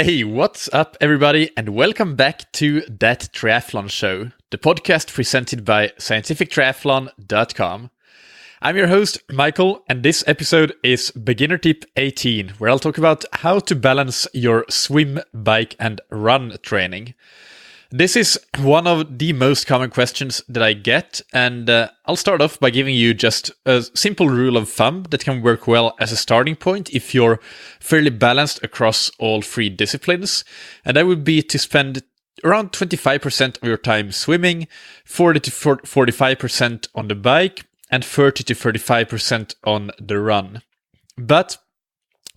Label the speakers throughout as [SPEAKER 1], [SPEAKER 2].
[SPEAKER 1] Hey, what's up, everybody, and welcome back to That Triathlon Show, the podcast presented by scientifictriathlon.com. I'm your host, Michael, and this episode is Beginner Tip 18, where I'll talk about how to balance your swim, bike, and run training. This is one of the most common questions that I get, and I'll start off by giving you just a simple rule of thumb that can work well as a starting point if you're fairly balanced across all three disciplines, and that would be to spend around 25% of your time swimming, 40 to 45% on the bike, and 30 to 35% on the run. But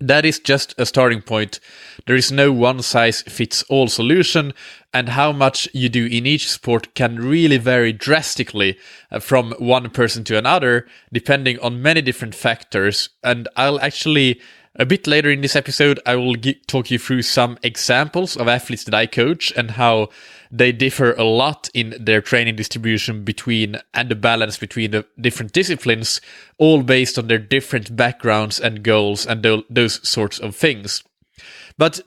[SPEAKER 1] that is just a starting point. There is no one-size-fits-all solution, and how much you do in each sport can really vary drastically from one person to another, depending on many different factors. And I'll actually, a bit later in this episode, I will talk you through some examples of athletes that I coach and how they differ a lot in their training distribution between and the balance between the different disciplines, all based on their different backgrounds and goals and those sorts of things. But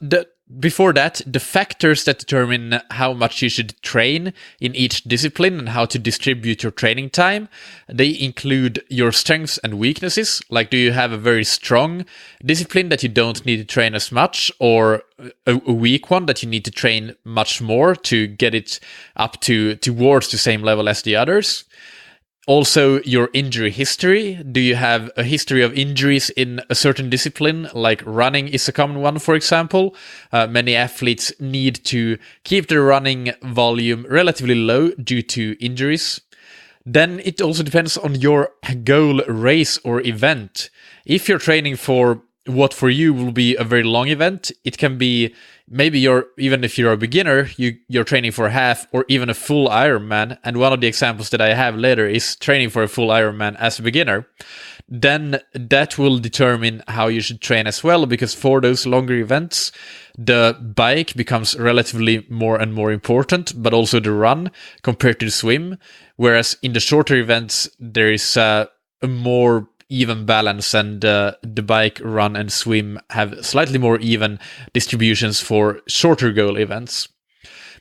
[SPEAKER 1] before that, the factors that determine how much you should train in each discipline and how to distribute your training time, they include your strengths and weaknesses. Like, do you have a very strong discipline that you don't need to train as much, or a weak one that you need to train much more to get it up towards the same level as the others? Also, your injury history. Do you have a history of injuries in a certain discipline? Like running is a common one, for example. Many athletes need to keep their running volume relatively low due to injuries. Then it also depends on your goal race or event. If you're training for what for you will be a very long event, it can be maybe even if you're a beginner, you're training for a half or even a full Ironman. And one of the examples that I have later is training for a full Ironman as a beginner. Then that will determine how you should train as well, because for those longer events, the bike becomes relatively more and more important, but also the run compared to the swim. Whereas in the shorter events, there is a more even balance, and the bike, run, and swim have slightly more even distributions for shorter goal events.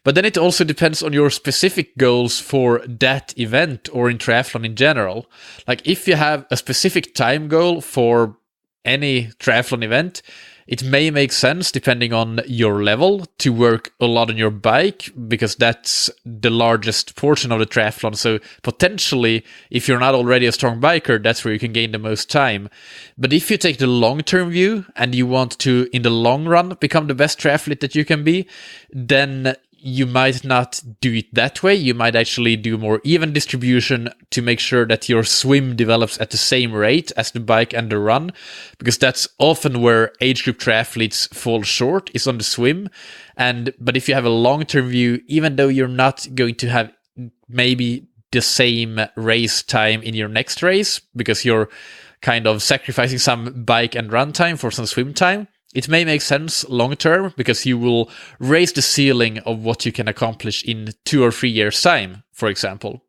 [SPEAKER 1] But then it also depends on your specific goals for that event or in triathlon in general. Like, if you have a specific time goal for any triathlon event, it may make sense, depending on your level, to work a lot on your bike, because that's the largest portion of the triathlon. So potentially, if you're not already a strong biker, that's where you can gain the most time. But if you take the long-term view and you want to, in the long run, become the best triathlete that you can be, then you might not do it that way. You might actually do more even distribution to make sure that your swim develops at the same rate as the bike and the run, because that's often where age group triathletes fall short, is on the swim. But if you have a long-term view, even though you're not going to have maybe the same race time in your next race, because you're kind of sacrificing some bike and run time for some swim time, it may make sense long term, because you will raise the ceiling of what you can accomplish in 2 or 3 years' time, for example.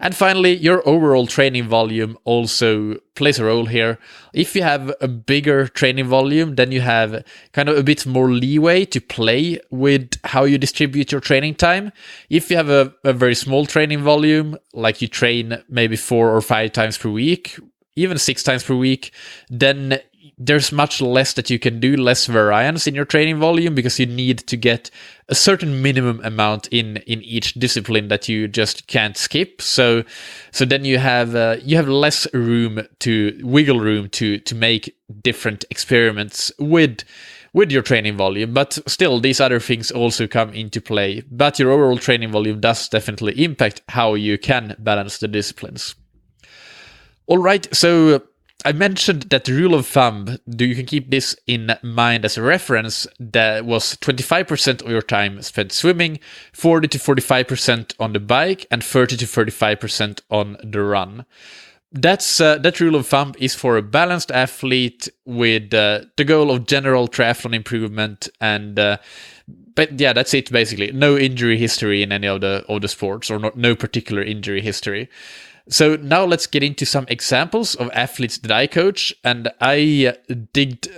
[SPEAKER 1] And finally, your overall training volume also plays a role here. If you have a bigger training volume, then you have kind of a bit more leeway to play with how you distribute your training time. If you have a very small training volume, like you train maybe 4 or 5 times per week, even 6 times per week, then there's much less that you can do, less variance in your training volume, because you need to get a certain minimum amount in each discipline that you just can't skip. So then you have less wiggle room to make different experiments with your training volume. But still, these other things also come into play. But your overall training volume does definitely impact how you can balance the disciplines. All right, so I mentioned that the rule of thumb, you can keep this in mind as a reference, that was 25% of your time spent swimming, 40 to 45% on the bike, and 30 to 35% on the run. That rule of thumb is for a balanced athlete with the goal of general triathlon improvement, and but yeah, that's it basically. No injury history in any of the sports, or no particular injury history. So now let's get into some examples of athletes that I coach, and I digged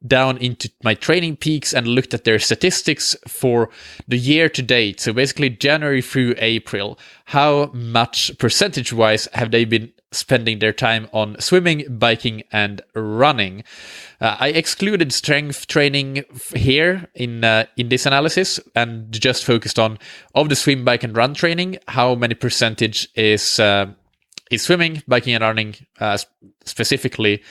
[SPEAKER 1] down into my training peaks and looked at their statistics for the year to date. So basically January through April, how much percentage-wise have they been spending their time on swimming, biking, and running. I excluded strength training here in this analysis and just focused on, of the swim, bike, and run training, how many percentage is swimming, biking, and running specifically.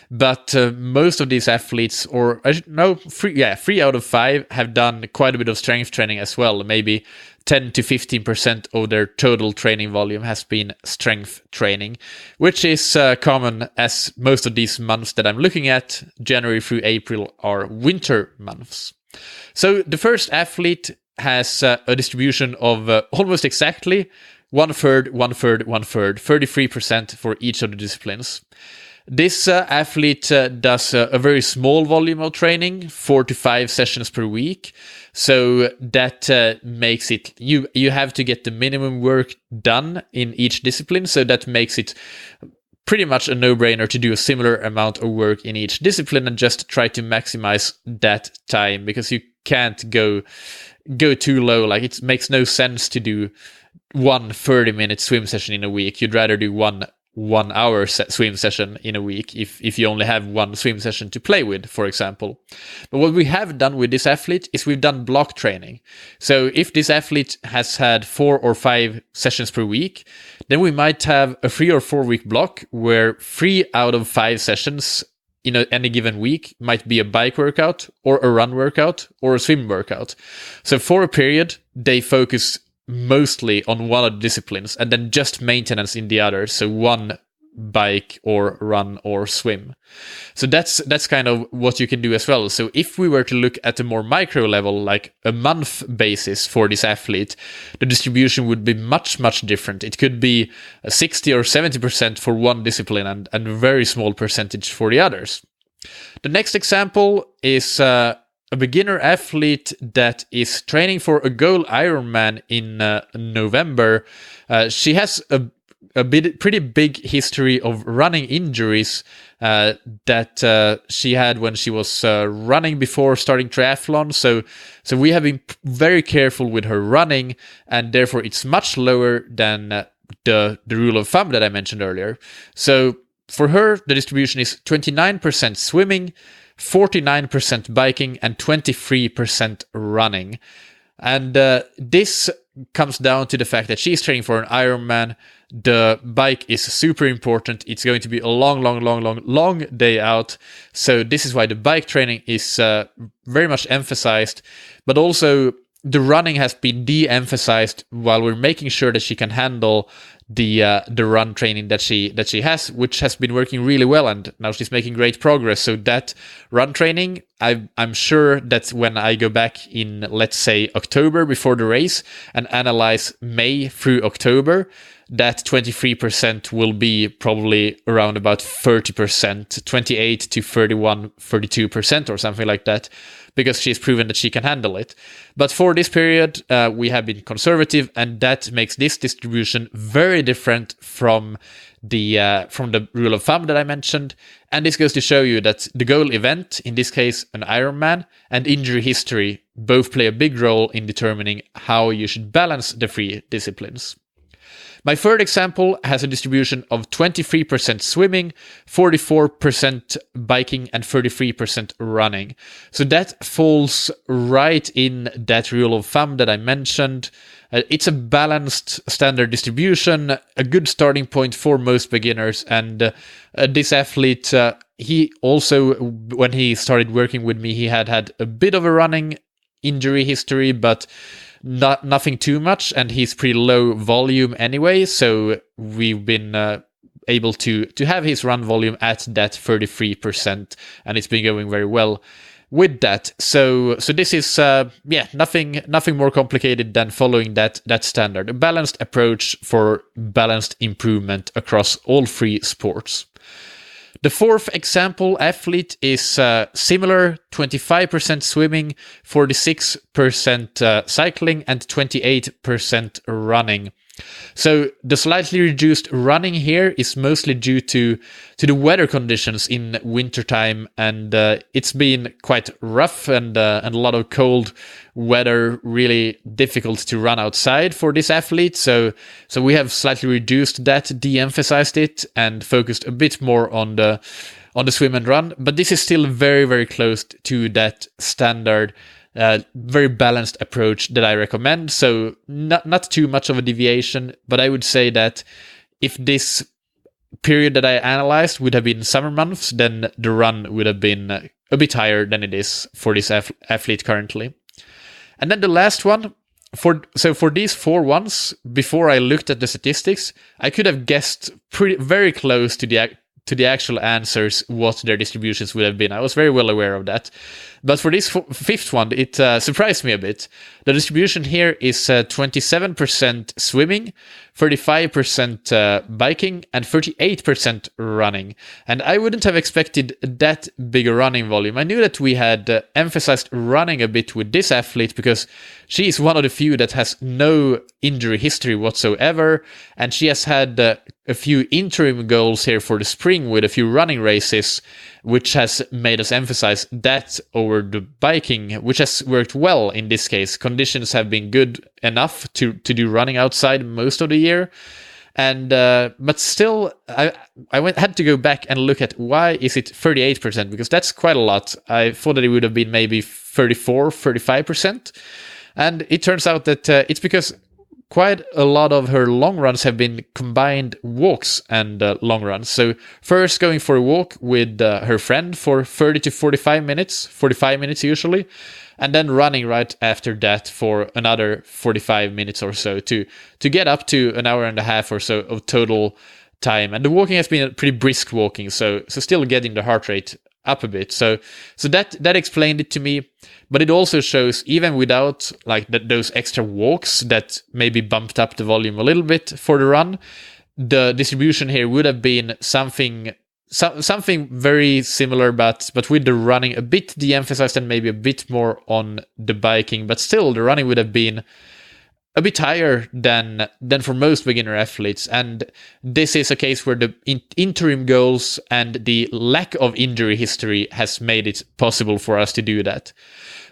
[SPEAKER 1] But most of these athletes, or no, 3 out of 5 have done quite a bit of strength training as well. Maybe 10 to 15% of their total training volume has been strength training, which is common, as most of these months that I'm looking at, January through April, are winter months. So the first athlete has a distribution of almost exactly 1/3, 1/3, 1/3, 33% for each of the disciplines. This athlete does a very small volume of training, 4 to 5 sessions per week. So that makes it, you have to get the minimum work done in each discipline. So that makes it pretty much a no-brainer to do a similar amount of work in each discipline and just try to maximize that time, because you can't go too low. Like, it makes no sense to do one 30-minute swim session in a week. You'd rather do one hour swim session in a week if you only have one swim session to play with, for example. But what we have done with this athlete is we've done block training. So if this athlete has had 4 or 5 sessions per week, then we might have a 3 or 4 week block where 3 out of 5 sessions in any given week might be a bike workout or a run workout or a swim workout. So for a period, they focus mostly on one of the disciplines and then just maintenance in the other. So one bike or run or swim. So that's kind of what you can do as well. So if we were to look at a more micro level, like a month basis for this athlete, the distribution would be much, much different. It could be 60 or 70% for one discipline and a very small percentage for the others. The next example is a beginner athlete that is training for a goal Ironman in November. She has a pretty big history of running injuries that she had when she was running before starting triathlon. So we have been very careful with her running, and therefore it's much lower than the rule of thumb that I mentioned earlier. So for her, the distribution is 29% swimming, 49% biking, and 23% running. And this comes down to the fact that she's training for an Ironman. The bike is super important. It's going to be a long day out. So this is why the bike training is very much emphasized. But also the running has been de-emphasized while we're making sure that she can handle the run training that she has, which has been working really well, and now she's making great progress. So that run training, I'm sure that when I go back in, let's say, October before the race and analyze May through October, that 23% will be probably around about 30%, 28 to 31, 32% or something like that, because she's proven that she can handle it. But for this period, we have been conservative, and that makes this distribution very different from the rule of thumb that I mentioned. And this goes to show you that the goal event, in this case an Ironman, and injury history both play a big role in determining how you should balance the three disciplines. My third example has a distribution of 23% swimming, 44% biking, and 33% running. So that falls right in that rule of thumb that I mentioned. It's a balanced standard distribution, a good starting point for most beginners. And this athlete, he also, when he started working with me, he had a bit of a running injury history, but nothing too much, and he's pretty low volume anyway, so we've been able to have his run volume at that 33%, and it's been going very well with that. So this is nothing more complicated than following that standard, a balanced approach for balanced improvement across all three sports. The fourth example athlete is similar, 25% swimming, 46% cycling, and 28% running. So the slightly reduced running here is mostly due to the weather conditions in wintertime, and it's been quite rough and a lot of cold weather, really difficult to run outside for this athlete. So we have slightly reduced that, de-emphasized it, and focused a bit more on the swim and run. But this is still very, very close to that standard, very balanced approach that I recommend. So not too much of a deviation, but I would say that if this period that I analyzed would have been summer months, then the run would have been a bit higher than it is for this athlete currently. And then the last one, for these 4 ones, before I looked at the statistics, I could have guessed very close to the actual answers what their distributions would have been. I was very well aware of that. But for this 5th one, it surprised me a bit. The distribution here is 27% swimming, 35% biking, and 38% running. And I wouldn't have expected that big a running volume. I knew that we had emphasized running a bit with this athlete because she is one of the few that has no injury history whatsoever. And she has had a few interim goals here for the spring with a few running races, which has made us emphasize that over the biking, which has worked well in this case. Conditions have been good enough to do running outside most of the year. And but still, I had to go back and look at why is it 38%, because that's quite a lot. I thought that it would have been maybe 35%. And it turns out that it's because quite a lot of her long runs have been combined walks and long runs. So first going for a walk with her friend for 30 to 45 minutes, 45 minutes usually, and then running right after that for another 45 minutes or so to get up to an hour and a half or so of total time. And the walking has been a pretty brisk walking, so still getting the heart rate up a bit. So that explained it to me. But it also shows, even without like those extra walks that maybe bumped up the volume a little bit for the run, the distribution here would have been something very similar, but with the running a bit de-emphasized and maybe a bit more on the biking. But still, the running would have been a bit higher than for most beginner athletes. And this is a case where the interim goals and the lack of injury history has made it possible for us to do that.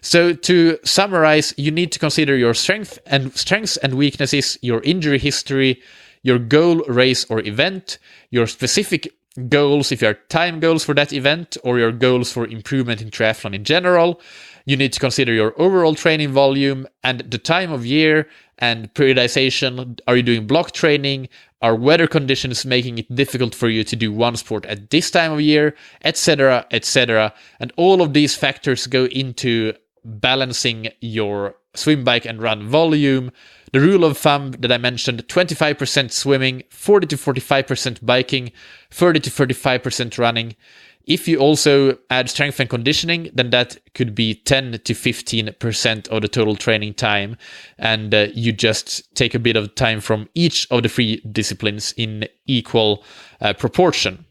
[SPEAKER 1] So to summarize, you need to consider your strengths and weaknesses, your injury history, your goal, race or event, your specific goals, if you are time goals for that event, or your goals for improvement in triathlon in general. You need to consider your overall training volume and the time of year and periodization. Are you doing block training? Are weather conditions making it difficult for you to do one sport at this time of year, etc., etc.? And all of these factors go into balancing your swim, bike, and run volume. The rule of thumb that I mentioned, 25% swimming, 40 to 45% biking, 30 to 35% running. If you also add strength and conditioning, then that could be 10 to 15% of the total training time. And you just take a bit of time from each of the 3 disciplines in equal proportion.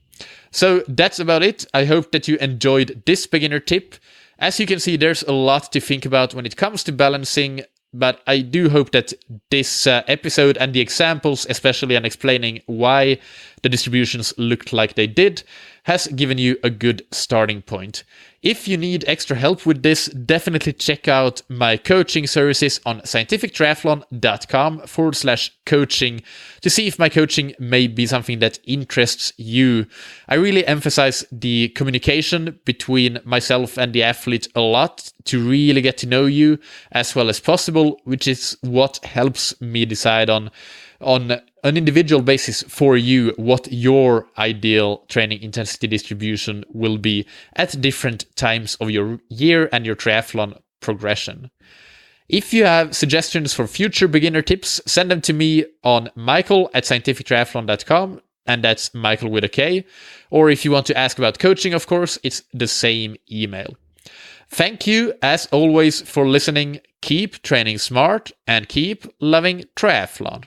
[SPEAKER 1] So that's about it. I hope that you enjoyed this beginner tip. As you can see, there's a lot to think about when it comes to balancing, but I do hope that this episode and the examples, especially and explaining why the distributions looked like they did, has given you a good starting point. If you need extra help with this, definitely check out my coaching services on scientifictriathlon.com/coaching to see if my coaching may be something that interests you. I really emphasize the communication between myself and the athlete a lot to really get to know you as well as possible, which is what helps me decide on an individual basis for you what your ideal training intensity distribution will be at different times of your year and your triathlon progression. If you have suggestions for future beginner tips, send them to me on michael@scientifictriathlon.com, and that's Michael with a K. Or if you want to ask about coaching, of course, it's the same email. Thank you, as always, for listening. Keep training smart and keep loving triathlon.